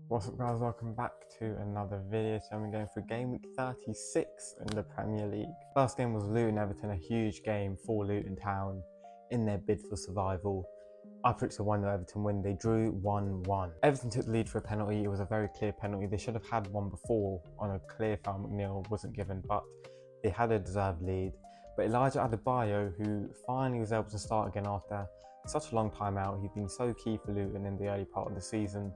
What's up guys, welcome back to another video. So I'm going through game week 36 in the Premier League. First game was Luton Everton, a huge game for Luton Town in their bid for survival. I predicted a 1-0 Everton win, they drew 1-1. Everton took the lead for a penalty, it was a very clear penalty. They should have had one before on a clear foul. McNeil wasn't given, but they had a deserved lead. But Elijah Adebayo, who finally was able to start again after such a long time out, he'd been so key for Luton in the early part of the season,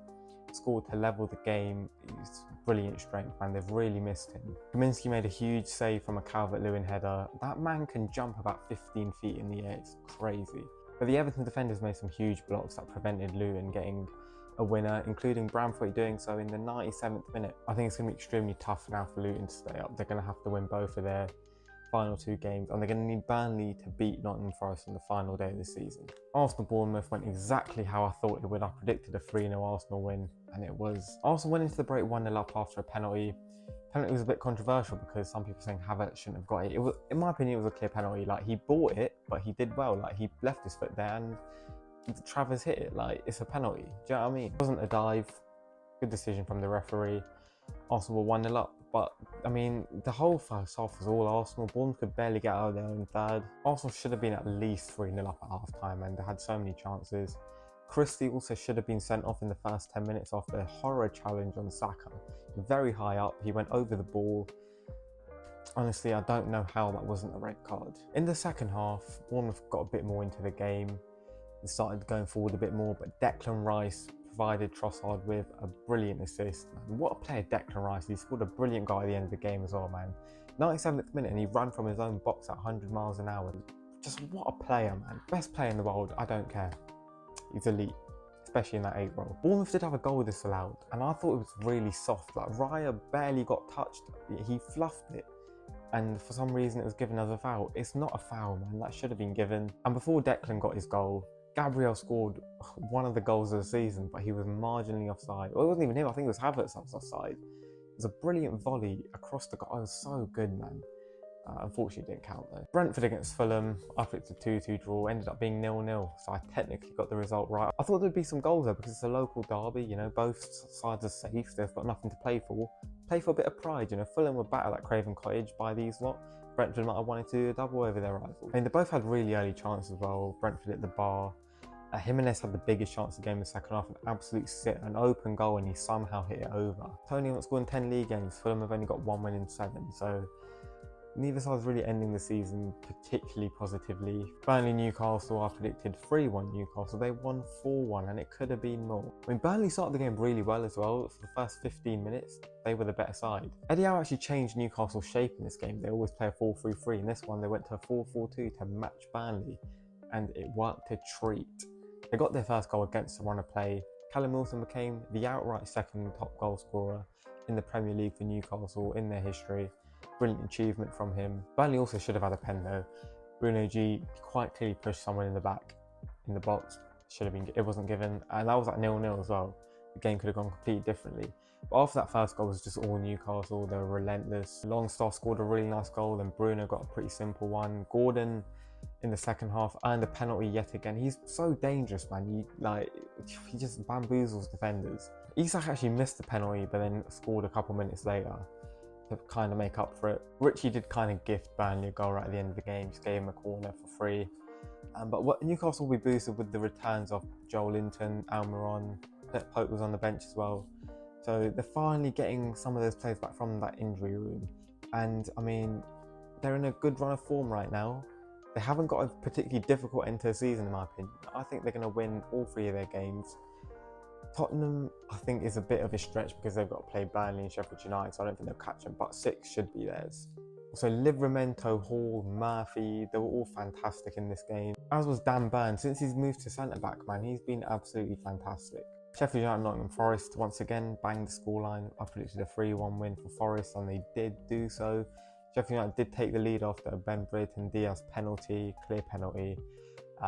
scored to level the game. He's brilliant strength, man. They've really missed him. Kaminski made a huge save from a Calvert-Lewin header. That man can jump about 15 feet in the air. It's crazy. But the Everton defenders made some huge blocks that prevented Luton getting a winner, including Bramford doing so in the 97th minute. I think it's going to be extremely tough now for Luton to stay up. They're going to have to win both of their final two games, and they're going to need Burnley to beat Nottingham Forest on the final day of the season. Arsenal-Bournemouth went exactly how I thought it would. I predicted a 3-0 Arsenal win, and it was. Arsenal went into the break 1-0 up after a penalty. Penalty was a bit controversial because some people saying Havertz shouldn't have got it. It was, in my opinion, it was a clear penalty. Like, he bought it, but he did well. Like, he left his foot there, and Travers hit it. Like, it's a penalty. Do you know what I mean? It wasn't a dive. Good decision from the referee. Arsenal were 1-0 up. But, I mean, the whole first half was all Arsenal. Bournemouth could barely get out of their own third. Arsenal should have been at least 3-0 up at half-time, and they had so many chances. Christie also should have been sent off in the first 10 minutes after a horror challenge on Saka. Very high up, he went over the ball. Honestly, I don't know how that wasn't a red card. In the second half, Bournemouth got a bit more into the game. They started going forward a bit more, but Declan Rice provided Trossard with a brilliant assist. Man, what a player Declan Rice. He scored a brilliant goal at the end of the game as well, man. 97th minute, and he ran from his own box at 100 miles an hour. Just what a player, man. Best player in the world, I don't care. He's elite, especially in that 8 role. Bournemouth did have a goal disallowed, and I thought it was really soft. Like, Raya barely got touched. He fluffed it, and for some reason it was given as a foul. It's not a foul, man. That should have been given. And before Declan got his goal, Gabriel scored one of the goals of the season, but he was marginally offside. Well, it wasn't even him, I think it was Havertz that was offside. It was a brilliant volley across the goal. It was so good, man. Unfortunately, it didn't count though. Brentford against Fulham, I picked a 2-2 draw, ended up being 0-0, so I technically got the result right. I thought there'd be some goals there because it's a local derby, you know, both sides are safe, they've got nothing to play for. Play for a bit of pride, you know. Fulham were battered at Craven Cottage by these lot. Brentford might have wanted to do a double over their rival. I mean, they both had really early chances as well. Brentford hit the bar. Jimenez had the biggest chance of the game in the second half, an absolute sit, an open goal, and he somehow hit it over. Tony hasn't scored in 10 league games. Fulham have only got 1 win in 7, so neither side's really ending the season particularly positively. Burnley Newcastle, I predicted 3-1 Newcastle. They won 4-1, and it could have been more. I mean, Burnley started the game really well as well. For the first 15 minutes, they were the better side. Eddie Howe actually changed Newcastle's shape in this game. They always play a 4-3-3. In this one, they went to a 4-4-2 to match Burnley, and it worked a treat. They got their first goal against the run of play. Callum Wilson became the outright second top goal scorer in the Premier League for Newcastle in their history. Brilliant achievement from him. Burnley also should have had a pen though. Bruno G quite clearly pushed someone in the back, in the box. Should have been. It wasn't given, and that was at 0-0 as well. The game could have gone completely differently. But after that first goal was just all Newcastle. They were relentless. Longstaff scored a really nice goal, and Bruno got a pretty simple one. Gordon in the second half earned a penalty yet again. He's so dangerous, man. He just bamboozles defenders. Isak actually missed the penalty, but then scored a couple minutes later to kind of make up for it. Richie did kind of gift Burnley a goal right at the end of the game, just gave him a corner for free. But what Newcastle will be boosted with the returns of Joel Linton, Almiron, Pope was on the bench as well. So they're finally getting some of those players back from that injury room. And I mean, they're in a good run of form right now. They haven't got a particularly difficult end to the season, in my opinion. I think they're going to win all 3 of their games. Tottenham, I think, is a bit of a stretch because they've got to play Burnley and Sheffield United, so I don't think they'll catch them, but 6 should be theirs. So Livramento, Hall, Murphy, they were all fantastic in this game. As was Dan Burn. Since he's moved to centre-back, man, he's been absolutely fantastic. Sheffield United, Nottingham Forest, once again, banged the scoreline. I predicted a 3-1 win for Forest, and they did do so. Sheffield United did take the lead after a Ben Brereton Diaz penalty, clear penalty.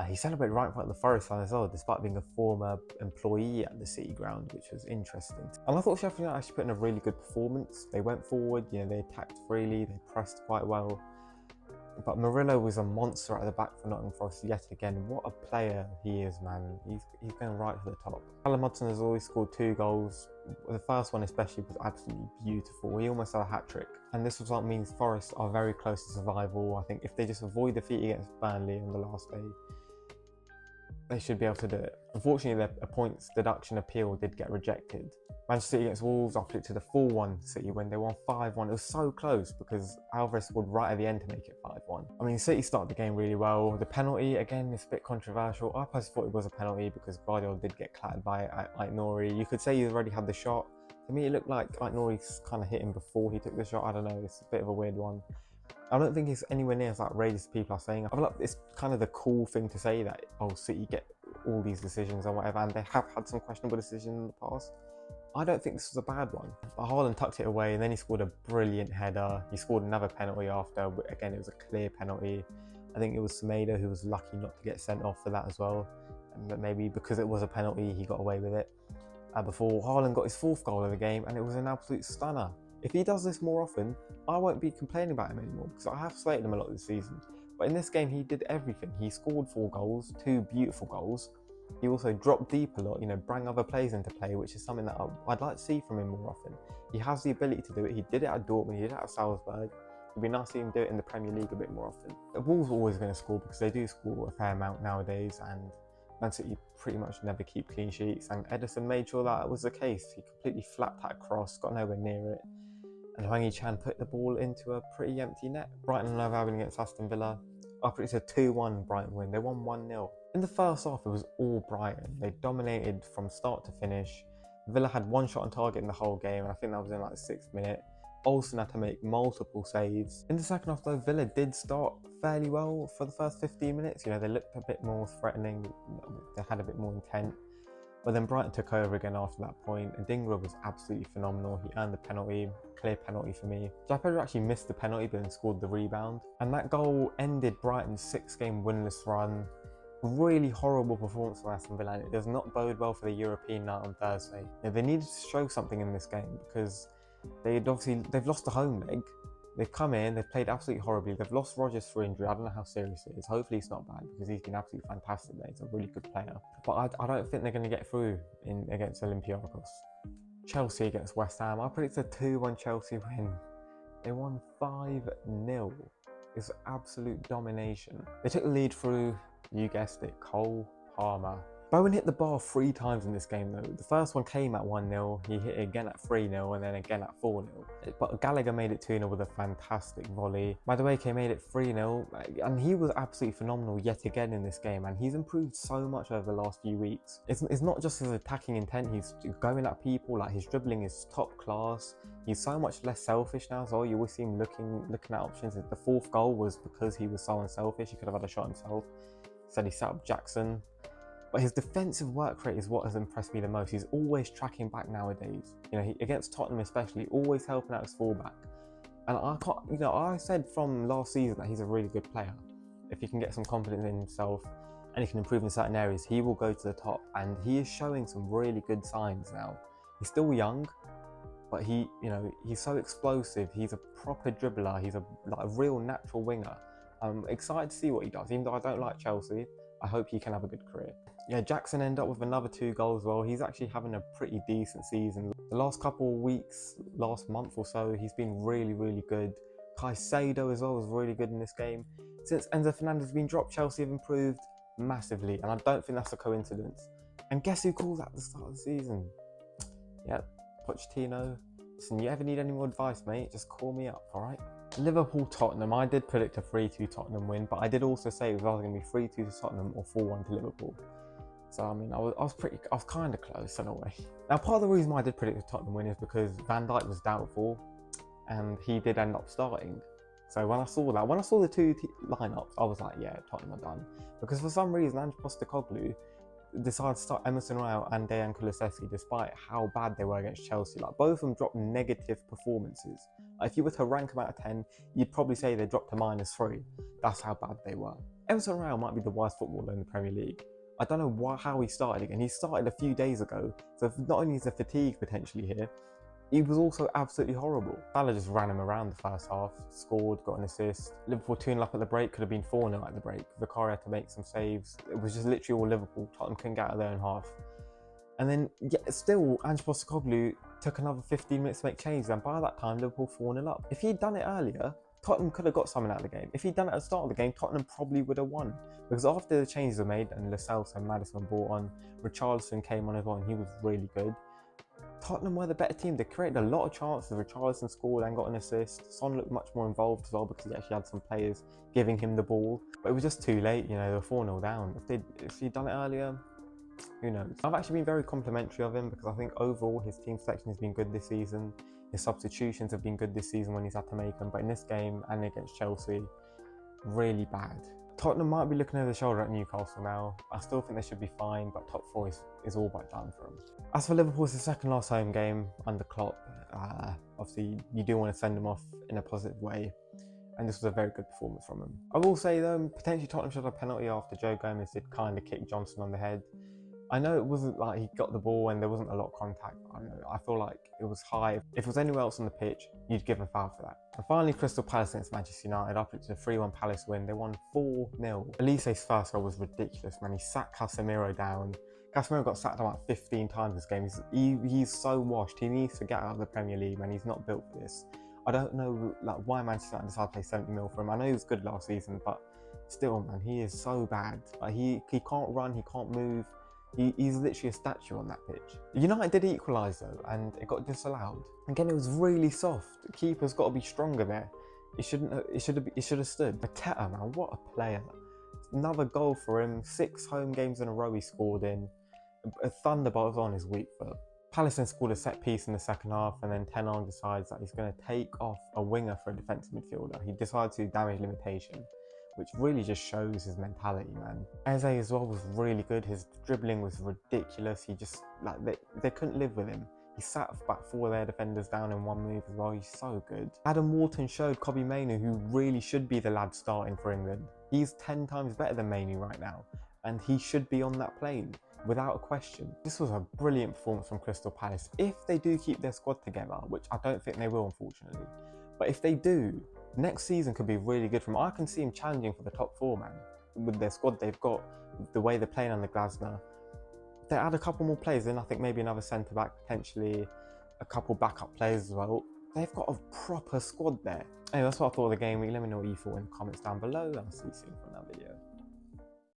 He celebrated right in front of the Forest fan as well, despite being a former employee at the City Ground, which was interesting. And I thought Sheffield United actually put in a really good performance. They went forward, you know, they attacked freely, they pressed quite well. But Murillo was a monster at the back for Nottingham Forest yet again. What a player he is, man. He's going right to the top. Callum Hudson has always scored 2 goals. The first one especially was absolutely beautiful. He almost had a hat-trick. And this result means Forest are very close to survival. I think if they just avoid defeat against Burnley on the last day, they should be able to do it. Unfortunately, their points deduction appeal did get rejected. Manchester City against Wolves, I predicted a 4-1 City win. They won 5-1. It was so close because Alvarez scored right at the end to make it 5-1. I mean, City started the game really well. The penalty, again, is a bit controversial. I personally thought it was a penalty because Guardiola did get clattered by Aït-Nouri. You could say he already had the shot. To me, it looked like Aït-Nouri kind of hit him before he took the shot. I don't know. It's a bit of a weird one. I don't think it's anywhere near as outrageous as people are saying. I feel like it's kind of the cool thing to say that, oh, City get all these decisions and whatever, and they have had some questionable decisions in the past. I don't think this was a bad one. But Haaland tucked it away and then he scored a brilliant header. He scored another penalty after, but again, it was a clear penalty. I think it was Semedo who was lucky not to get sent off for that as well. And maybe because it was a penalty, he got away with it. Before Haaland got his 4th goal of the game, and it was an absolute stunner. If he does this more often, I won't be complaining about him anymore because I have slated him a lot this season. But in this game, he did everything. He scored 4 goals, 2 beautiful goals. He also dropped deep a lot, bring other players into play, which is something that I'd like to see from him more often. He has the ability to do it. He did it at Dortmund, he did it at Salzburg. It'd be nice to see him do it in the Premier League a bit more often. The Wolves are always going to score because they do score a fair amount nowadays, and Man City pretty much never keep clean sheets, and Ederson made sure that was the case. He completely flapped that cross, got nowhere near it, and Hwang Hee-chan put the ball into a pretty empty net. Brighton and Hove Albion against Aston Villa. I predicted a 2-1 Brighton win. They won 1-0. In the first half, it was all Brighton. They dominated from start to finish. Villa had 1 shot on target in the whole game, and I think that was in like the 6th minute. Olsen had to make multiple saves. In the second half though, Villa did start fairly well for the first 15 minutes. They looked a bit more threatening, they had a bit more intent. But then Brighton took over again after that point, and Dingra was absolutely phenomenal. He earned the penalty, clear penalty for me. Jack Pedro actually missed the penalty but then scored the rebound. And that goal ended Brighton's 6-game winless run. Really horrible performance from Aston Villa, and it does not bode well for the European night on Thursday. They needed to show something in this game because they've lost the home leg. They've come in, they've played absolutely horribly. They've lost Rodgers for injury. I don't know how serious it is. Hopefully it's not bad because he's been absolutely fantastic there. He's a really good player. But I don't think they're going to get through against Olympiacos. Chelsea against West Ham. I predicted a 2-1 Chelsea win. They won 5-0. It's absolute domination. They took the lead through, you guessed it, Cole Palmer. Bowen hit the bar 3 times in this game though. The first one came at 1-0, he hit it again at 3-0 and then again at 4-0. But Gallagher made it 2-0 with a fantastic volley. Madueke made it 3-0 and he was absolutely phenomenal yet again in this game, and he's improved so much over the last few weeks. It's not just his attacking intent, he's going at people, like his dribbling is top class. He's so much less selfish now as well. You always see him looking at options. The 4th goal was because he was so unselfish, he could have had a shot himself. Said he set up Jackson. But his defensive work rate is what has impressed me the most. He's always tracking back nowadays. Against Tottenham especially, always helping out his fullback. And I said from last season that he's a really good player. If he can get some confidence in himself and he can improve in certain areas, he will go to the top. And he is showing some really good signs now. He's still young, but he's so explosive. He's a proper dribbler. He's a real natural winger. I'm excited to see what he does. Even though I don't like Chelsea, I hope he can have a good career. Yeah, Jackson ended up with another 2 goals as well. He's actually having a pretty decent season. The last couple of weeks, last month or so, he's been really, really good. Caicedo as well was really good in this game. Since Enzo Fernandez has been dropped, Chelsea have improved massively, and I don't think that's a coincidence. And guess who calls at the start of the season? Yep, Pochettino. Listen, you ever need any more advice, mate, just call me up, alright? Liverpool-Tottenham, I did predict a 3-2 Tottenham win, but I did also say it was either going to be 3-2 to Tottenham or 4-1 to Liverpool. So, I mean, I was kind of close in a way. Now, part of the reason why I did predict a Tottenham win is because Van Dijk was doubtful, and he did end up starting. So when I saw the 2 lineups, I was like, yeah, Tottenham are done. Because for some reason, Ange Postecoglou decided to start Emerson Royal and Dejan Kulusevski despite how bad they were against Chelsea. Like, both of them dropped negative performances. If you were to rank them out of 10, you'd probably say they dropped to -3. That's how bad they were. Emerson Royal might be the worst footballer in the Premier League. I don't know how he started again. He started a few days ago, so not only is there fatigue potentially here, he was also absolutely horrible. Salah just ran him around the first half, scored, got an assist. Liverpool 2-0 up at the break, could have been 4-0 at the break. Vicario had to make some saves. It was just literally all Liverpool. Tottenham couldn't get out of their own half. And then, still, Ange Postecoglou took another 15 minutes to make changes, and by that time, Liverpool 4-0 up. If he'd done it earlier, Tottenham could have got something out of the game. If he'd done it at the start of the game, Tottenham probably would have won. Because after the changes were made and Lo Celso and Maddison brought on, Richarlison came on as well, and he was really good. Tottenham were the better team. They created a lot of chances. Richarlison scored and got an assist. Son looked much more involved as well because he actually had some players giving him the ball. But it was just too late, you know, they were 4-0 down. If he'd done it earlier, who knows? I've actually been very complimentary of him because I think overall his team selection has been good this season. His substitutions have been good this season when he's had to make them. But in this game and against Chelsea, really bad. Tottenham might be looking over the shoulder at Newcastle now. I still think they should be fine, but top four is all but done for them. As for Liverpool, it's the second last home game under Klopp. Obviously, you do want to send them off in a positive way, and this was a very good performance from him. I will say though, potentially Tottenham should have a penalty after Joe Gomez did kind of kick Johnson on the head. I know it wasn't like he got the ball and there wasn't a lot of contact. I feel like it was high. If it was anywhere else on the pitch, you'd give a foul for that. And finally, Crystal Palace against Manchester United. Up to a 3-1 Palace win. They won 4-0. Elise's first goal was ridiculous, man. He sacked Casemiro down. Casemiro got sacked about 15 times this game. He's so washed. He needs to get out of the Premier League, man. He's not built for this. I don't know why Manchester United decided to pay 70 mil for him. I know he was good last season, but still, man, he is so bad. He can't run. He can't move. He's literally a statue on that pitch. United did equalise though, and it got disallowed. Again, it was really soft. The keeper's got to be stronger there. It should have stood. Mateta, man, what a player! Another goal for him. 6 home games in a row he scored in. A thunderbolt on his weak foot. Palace then scored a set piece in the second half, and then Ten Hag decides that he's going to take off a winger for a defensive midfielder. He decides to do damage limitation, which really just shows his mentality, man. Eze as well was really good. His dribbling was ridiculous. He just, they couldn't live with him. He sat about 4 of their defenders down in one move as well. He's so good. Adam Wharton showed Kobbie Mainoo, who really should be the lad starting for England. He's 10 times better than Mainoo right now, and he should be on that plane, without a question. This was a brilliant performance from Crystal Palace. If they do keep their squad together, which I don't think they will, unfortunately, but if they do, next season could be really good for them. I can see him challenging for the top 4, man. With their squad they've got, the way they're playing under Glasner. If they add a couple more players, then I think maybe another centre-back, potentially a couple backup players as well. They've got a proper squad there. Anyway, that's what I thought of the game week. Let me know what you thought in the comments down below, and I'll see you soon for another video.